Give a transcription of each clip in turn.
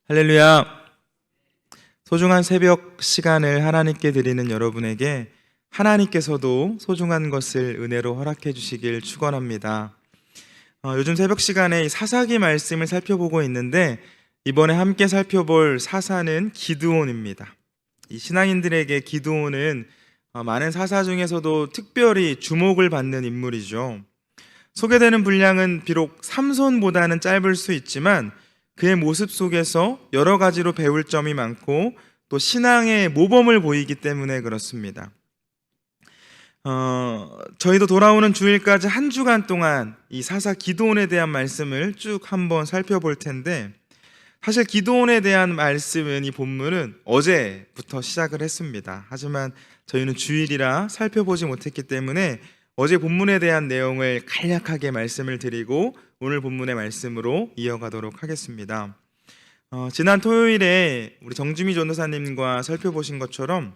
할렐루야. 소중한 새벽 시간을 하나님께 드리는 여러분에게 하나님께서도 소중한 것을 은혜로 허락해 주시길 축원합니다. 요즘 새벽 시간에 사사기 말씀을 살펴보고 있는데, 이번에 함께 살펴볼 사사는 기드온입니다. 이 신앙인들에게 기드온은 많은 사사 중에서도 특별히 주목을 받는 인물이죠. 소개되는 분량은 비록 삼손보다는 짧을 수 있지만 그의 모습 속에서 여러 가지로 배울 점이 많고 또 신앙의 모범을 보이기 때문에 그렇습니다. 저희도 돌아오는 주일까지 한 주간 동안 이 사사 기드온에 대한 말씀을 쭉 한번 살펴볼 텐데, 사실 기드온에 대한 말씀은, 이 본문은 어제부터 시작을 했습니다. 하지만 저희는 주일이라 살펴보지 못했기 때문에 어제 본문에 대한 내용을 간략하게 말씀을 드리고 오늘 본문의 말씀으로 이어가도록 하겠습니다. 지난 토요일에 우리 정주미 전도사님과 살펴보신 것처럼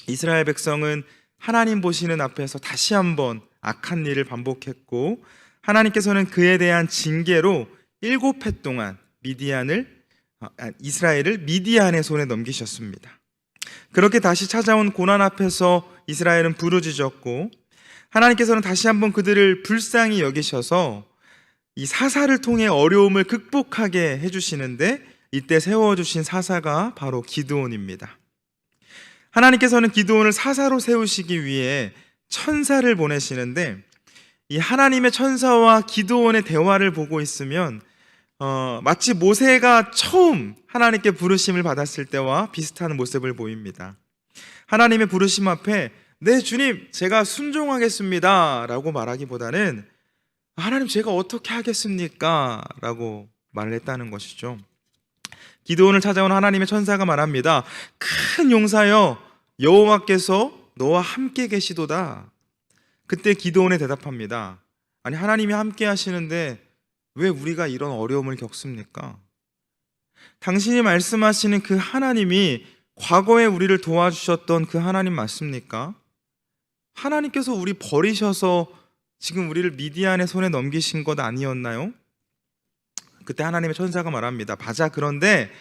이스라엘 백성은 하나님 보시는 앞에서 다시 한번 악한 일을 반복했고, 하나님께서는 그에 대한 징계로 7해 동안 이스라엘을 미디안의 손에 넘기셨습니다. 그렇게 다시 찾아온 고난 앞에서 이스라엘은 부르짖었고, 하나님께서는 다시 한번 그들을 불쌍히 여기셔서 이 사사를 통해 어려움을 극복하게 해주시는데, 이때 세워주신 사사가 바로 기드온입니다. 하나님께서는 기드온을 사사로 세우시기 위해 천사를 보내시는데, 이 하나님의 천사와 기드온의 대화를 보고 있으면 마치 모세가 처음 하나님께 부르심을 받았을 때와 비슷한 모습을 보입니다. 하나님의 부르심 앞에 네 주님, 제가 순종하겠습니다 라고 말하기보다는 하나님, 제가 어떻게 하겠습니까? 라고 말을 했다는 것이죠. 기드온을 찾아온 하나님의 천사가 말합니다. 큰 용사여, 여호와께서 너와 함께 계시도다. 그때 기드온에 대답합니다. 아니, 하나님이 함께 하시는데 왜 우리가 이런 어려움을 겪습니까? 당신이 말씀하시는 그 하나님이 과거에 우리를 도와주셨던 그 하나님 맞습니까? 하나님께서 우리 버리셔서 지금 우리를 미디안의 손에 넘기신 것 아니었나요? 그때 하나님의 천사가 말합니다. 맞아, 그런데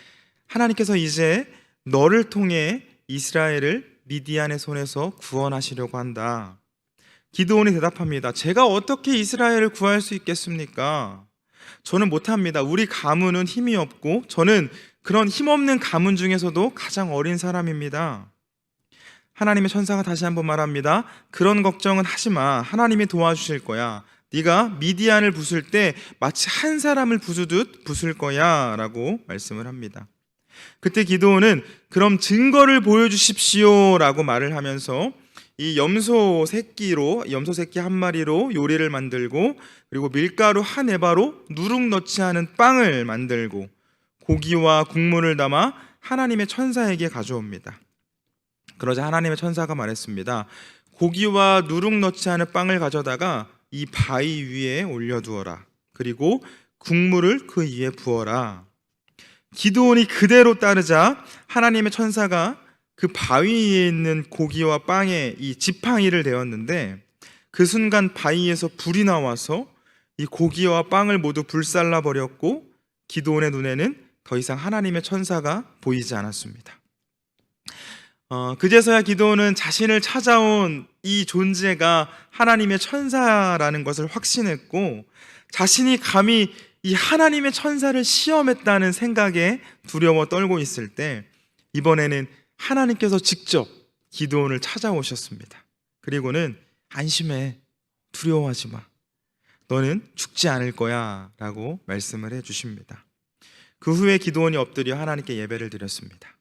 하나님께서 이제 너를 통해 이스라엘을 미디안의 손에서 구원하시려고 한다. 기드온이 대답합니다. 제가 어떻게 이스라엘을 구할 수 있겠습니까? 저는 못합니다. 우리 가문은 힘이 없고 저는 그런 힘없는 가문 중에서도 가장 어린 사람입니다. 하나님의 천사가 다시 한번 말합니다. 그런 걱정은 하지 마. 하나님이 도와주실 거야. 네가 미디안을 부술 때 마치 한 사람을 부수듯 부술 거야 라고 말씀을 합니다. 그때 기드온은 그럼 증거를 보여주십시오 라고 말을 하면서 이 염소 새끼 한 마리로 요리를 만들고, 그리고 밀가루 한 에바로 누룩 넣지 않은 빵을 만들고 고기와 국물을 담아 하나님의 천사에게 가져옵니다. 그러자 하나님의 천사가 말했습니다. 고기와 누룩 넣지 않은 빵을 가져다가 이 바위 위에 올려두어라. 그리고 국물을 그 위에 부어라. 기드온이 그대로 따르자 하나님의 천사가 그 바위 위에 있는 고기와 빵에 이 지팡이를 대었는데, 그 순간 바위에서 불이 나와서 이 고기와 빵을 모두 불살라 버렸고, 기드온의 눈에는 더 이상 하나님의 천사가 보이지 않았습니다. 그제서야 기드온은 자신을 찾아온 이 존재가 하나님의 천사라는 것을 확신했고, 자신이 감히 이 하나님의 천사를 시험했다는 생각에 두려워 떨고 있을 때, 이번에는 하나님께서 직접 기드온을 찾아오셨습니다. 그리고는 안심해, 두려워하지 마, 너는 죽지 않을 거야 라고 말씀을 해주십니다. 그 후에 기드온이 엎드려 하나님께 예배를 드렸습니다.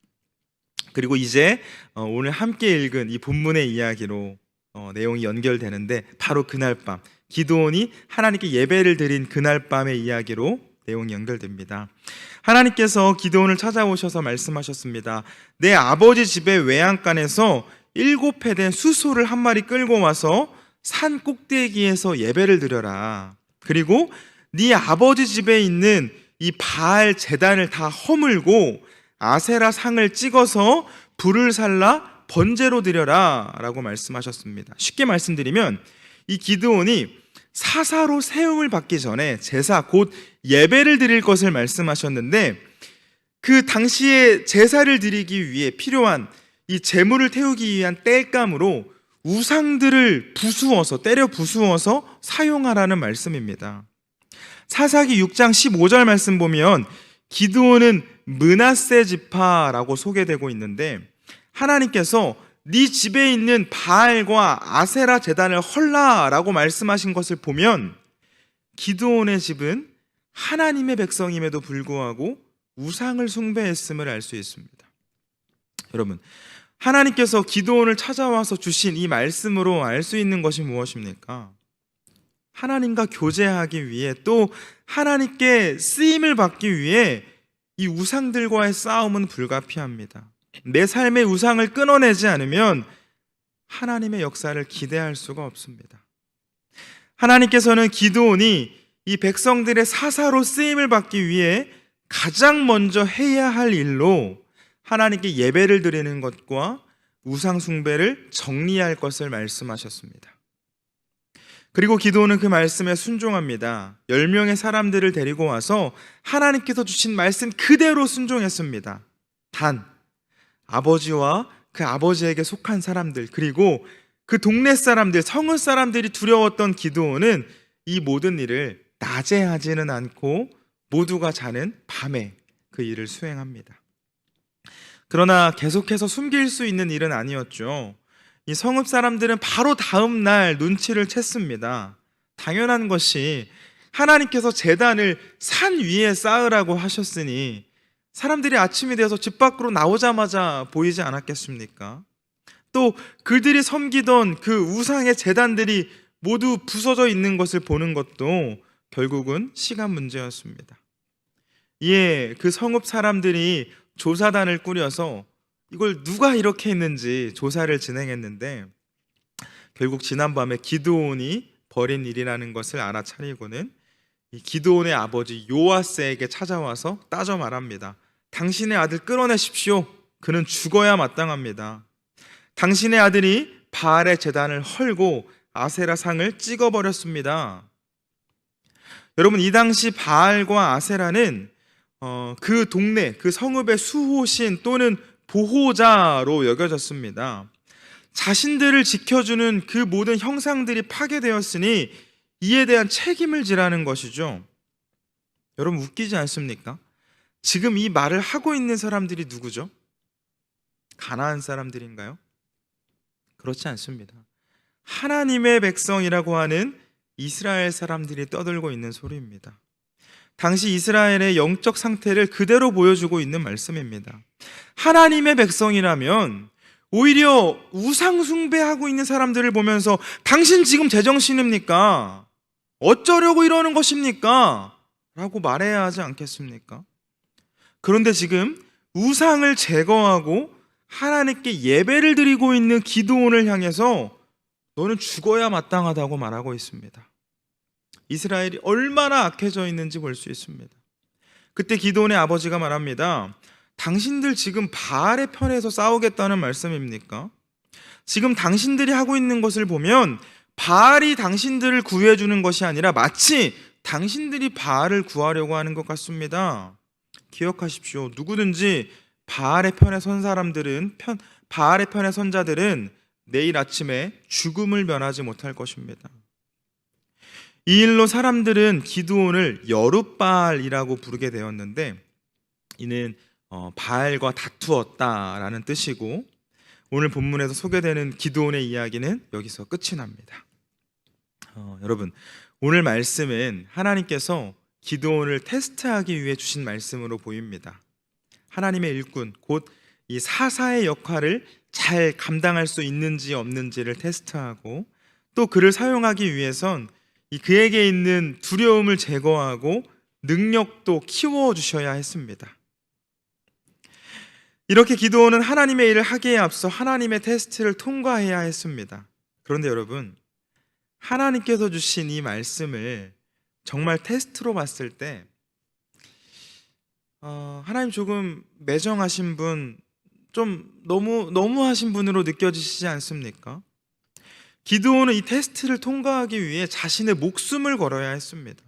그리고 이제 오늘 함께 읽은 이 본문의 이야기로 내용이 연결되는데, 바로 그날 밤 기드온이 하나님께 예배를 드린 그날 밤의 이야기로 내용이 연결됩니다. 하나님께서 기드온을 찾아오셔서 말씀하셨습니다. 내 아버지 집의 외양간에서 7해 된 수소를 한 마리 끌고 와서 산 꼭대기에서 예배를 드려라. 그리고 네 아버지 집에 있는 이 바알 제단을 다 허물고 아세라 상을 찍어서 불을 살라 번제로 드려라 라고 말씀하셨습니다. 쉽게 말씀드리면 이 기드온이 사사로 세움을 받기 전에 제사 곧 예배를 드릴 것을 말씀하셨는데, 그 그 당시에 제사를 드리기 위해 필요한 이 제물을 태우기 위한 땔감으로 우상들을 부수어서, 때려 부수어서 사용하라는 말씀입니다. 사사기 6장 15절 말씀 보면 기드온은 므낫세 지파라고 소개되고 있는데, 하나님께서 네 집에 있는 바알과 아세라 제단을 헐라라고 말씀하신 것을 보면 기드온의 집은 하나님의 백성임에도 불구하고 우상을 숭배했음을 알 수 있습니다. 여러분, 하나님께서 기드온을 찾아와서 주신 이 말씀으로 알 수 있는 것이 무엇입니까? 하나님과 교제하기 위해, 또 하나님께 쓰임을 받기 위해 이 우상들과의 싸움은 불가피합니다. 내 삶의 우상을 끊어내지 않으면 하나님의 역사를 기대할 수가 없습니다. 하나님께서는 기드온이 이 백성들의 사사로 쓰임을 받기 위해 가장 먼저 해야 할 일로 하나님께 예배를 드리는 것과 우상 숭배를 정리할 것을 말씀하셨습니다. 그리고 기드온은 그 말씀에 순종합니다. 10명의 사람들을 데리고 와서 하나님께서 주신 말씀 그대로 순종했습니다. 단 아버지와 그 아버지에게 속한 사람들, 그리고 그 동네 사람들, 성읍 사람들이 두려웠던 기드온은 이 모든 일을 낮에 하지는 않고 모두가 자는 밤에 그 일을 수행합니다. 그러나 계속해서 숨길 수 있는 일은 아니었죠. 이 성읍 사람들은 바로 다음 날 눈치를 챘습니다. 당연한 것이 하나님께서 제단을 산 위에 쌓으라고 하셨으니 사람들이 아침이 되어서 집 밖으로 나오자마자 보이지 않았겠습니까? 또 그들이 섬기던 그 우상의 제단들이 모두 부서져 있는 것을 보는 것도 결국은 시간 문제였습니다. 이에 그 성읍 사람들이 조사단을 꾸려서 이걸 누가 이렇게 했는지 조사를 진행했는데, 결국 지난밤에 기드온이 벌인 일이라는 것을 알아차리고는 이 기드온의 아버지 요아스에게 찾아와서 따져 말합니다. 당신의 아들 끌어내십시오. 그는 죽어야 마땅합니다. 당신의 아들이 바알의 제단을 헐고 아세라 상을 찍어버렸습니다. 여러분, 이 당시 바알과 아세라는 그 동네, 그 성읍의 수호신 또는 보호자로 여겨졌습니다. 자신들을 지켜주는 그 모든 형상들이 파괴되었으니 이에 대한 책임을 지라는 것이죠. 여러분, 웃기지 않습니까? 지금 이 말을 하고 있는 사람들이 누구죠? 가나안 사람들인가요? 그렇지 않습니다. 하나님의 백성이라고 하는 이스라엘 사람들이 떠들고 있는 소리입니다. 당시 이스라엘의 영적 상태를 그대로 보여주고 있는 말씀입니다. 하나님의 백성이라면 오히려 우상 숭배하고 있는 사람들을 보면서 당신 지금 제정신입니까? 어쩌려고 이러는 것입니까? 라고 말해야 하지 않겠습니까? 그런데 지금 우상을 제거하고 하나님께 예배를 드리고 있는 기드온을 향해서 너는 죽어야 마땅하다고 말하고 있습니다. 이스라엘이 얼마나 악해져 있는지 볼 수 있습니다. 그때 기드온의 아버지가 말합니다. 당신들 지금 바알의 편에서 싸우겠다는 말씀입니까? 지금 당신들이 하고 있는 것을 보면 바알이 당신들을 구해주는 것이 아니라 마치 당신들이 바알을 구하려고 하는 것 같습니다. 기억하십시오. 누구든지 바알의 편에 선 사람들은, 바알의 편에 선 자들은 내일 아침에 죽음을 면하지 못할 것입니다. 이 일로 사람들은 기드온을 여룻바알이라고 부르게 되었는데, 이는 바알과 다투었다라는 뜻이고, 오늘 본문에서 소개되는 기드온의 이야기는 여기서 끝이 납니다. 여러분, 오늘 말씀은 하나님께서 기드온을 테스트하기 위해 주신 말씀으로 보입니다. 하나님의 일꾼, 곧 이 사사의 역할을 잘 감당할 수 있는지 없는지를 테스트하고, 또 그를 사용하기 위해선 그에게 있는 두려움을 제거하고 능력도 키워주셔야 했습니다. 이렇게 기드온은 하나님의 일을 하기에 앞서 하나님의 테스트를 통과해야 했습니다. 그런데 여러분, 하나님께서 주신 이 말씀을 정말 테스트로 봤을 때 하나님 조금 매정하신 분, 좀 너무하신 분으로 느껴지시지 않습니까? 기드온은 이 테스트를 통과하기 위해 자신의 목숨을 걸어야 했습니다.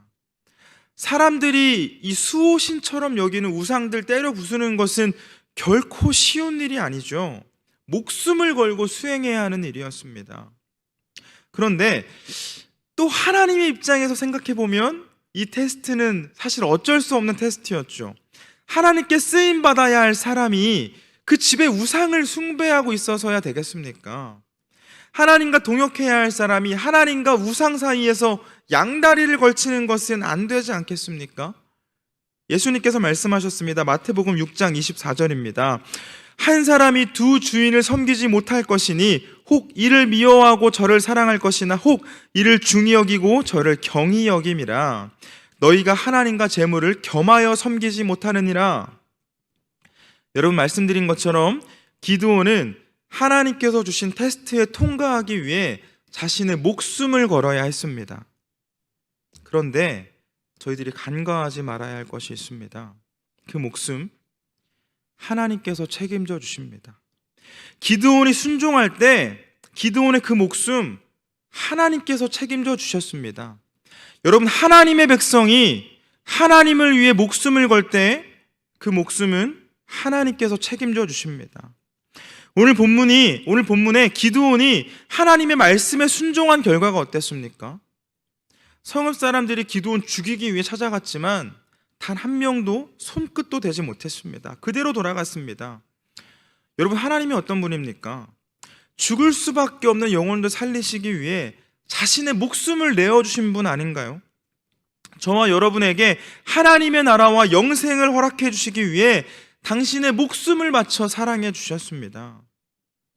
사람들이 이 수호신처럼 여기는 우상들 때려 부수는 것은 결코 쉬운 일이 아니죠. 목숨을 걸고 수행해야 하는 일이었습니다. 그런데 또 하나님의 입장에서 생각해 보면 이 테스트는 사실 어쩔 수 없는 테스트였죠. 하나님께 쓰임 받아야 할 사람이 그 집에 우상을 숭배하고 있어서야 되겠습니까? 하나님과 동역해야 할 사람이 하나님과 우상 사이에서 양다리를 걸치는 것은 안 되지 않겠습니까? 예수님께서 말씀하셨습니다. 마태복음 6장 24절입니다. 한 사람이 두 주인을 섬기지 못할 것이니 혹 이를 미워하고 저를 사랑할 것이나 혹 이를 중히 여기고 저를 경히 여김이라. 너희가 하나님과 재물을 겸하여 섬기지 못하느니라. 여러분, 말씀드린 것처럼 기드온은 하나님께서 주신 테스트에 통과하기 위해 자신의 목숨을 걸어야 했습니다. 그런데 저희들이 간과하지 말아야 할 것이 있습니다. 그 목숨, 하나님께서 책임져 주십니다. 기드온이 순종할 때 기드온의 그 목숨 하나님께서 책임져 주셨습니다. 여러분, 하나님의 백성이 하나님을 위해 목숨을 걸 때 그 목숨은 하나님께서 책임져 주십니다. 오늘 본문에 기드온이 하나님의 말씀에 순종한 결과가 어땠습니까? 성읍 사람들이 기드온 죽이기 위해 찾아갔지만 단 한 명도 손끝도 대지 못했습니다. 그대로 돌아갔습니다. 여러분, 하나님이 어떤 분입니까? 죽을 수밖에 없는 영혼들 살리시기 위해 자신의 목숨을 내어주신 분 아닌가요? 저와 여러분에게 하나님의 나라와 영생을 허락해 주시기 위해 당신의 목숨을 바쳐 사랑해 주셨습니다.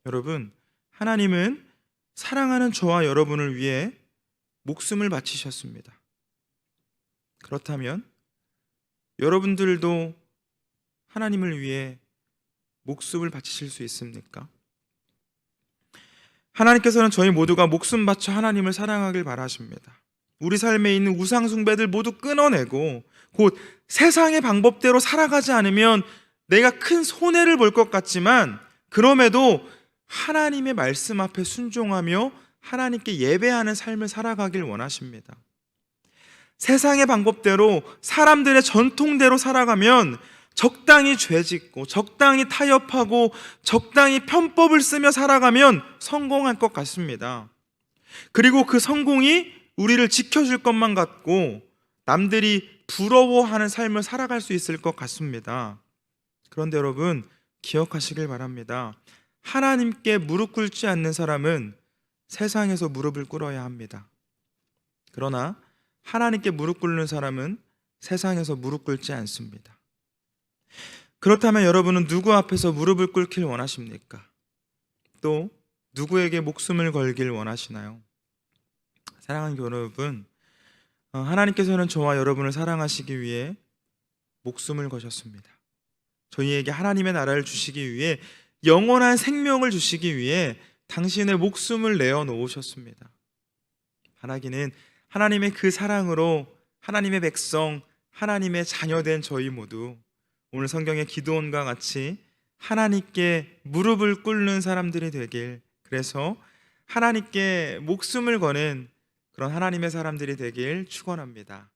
여러분, 하나님은 사랑하는 저와 여러분을 위해 목숨을 바치셨습니다. 그렇다면 여러분들도 하나님을 위해 목숨을 바치실 수 있습니까? 하나님께서는 저희 모두가 목숨 바쳐 하나님을 사랑하길 바라십니다. 우리 삶에 있는 우상 숭배들 모두 끊어내고 곧 세상의 방법대로 살아가지 않으면 내가 큰 손해를 볼 것 같지만 그럼에도 하나님의 말씀 앞에 순종하며 하나님께 예배하는 삶을 살아가길 원하십니다. 세상의 방법대로 사람들의 전통대로 살아가면 적당히 죄짓고 적당히 타협하고 적당히 편법을 쓰며 살아가면 성공할 것 같습니다. 그리고 그 성공이 우리를 지켜줄 것만 같고 남들이 부러워하는 삶을 살아갈 수 있을 것 같습니다. 그런데 여러분, 기억하시길 바랍니다. 하나님께 무릎 꿇지 않는 사람은 세상에서 무릎을 꿇어야 합니다. 그러나 하나님께 무릎 꿇는 사람은 세상에서 무릎 꿇지 않습니다. 그렇다면 여러분은 누구 앞에서 무릎을 꿇길 원하십니까? 또 누구에게 목숨을 걸길 원하시나요? 사랑하는 여러분, 하나님께서는 저와 여러분을 사랑하시기 위해 목숨을 거셨습니다. 저희에게 하나님의 나라를 주시기 위해 영원한 생명을 주시기 위해 당신의 목숨을 내어 놓으셨습니다. 바라기는 하나님의 그 사랑으로 하나님의 백성, 하나님의 자녀된 저희 모두 오늘 성경의 기드온과 같이 하나님께 무릎을 꿇는 사람들이 되길, 그래서 하나님께 목숨을 거는 그런 하나님의 사람들이 되길 축원합니다.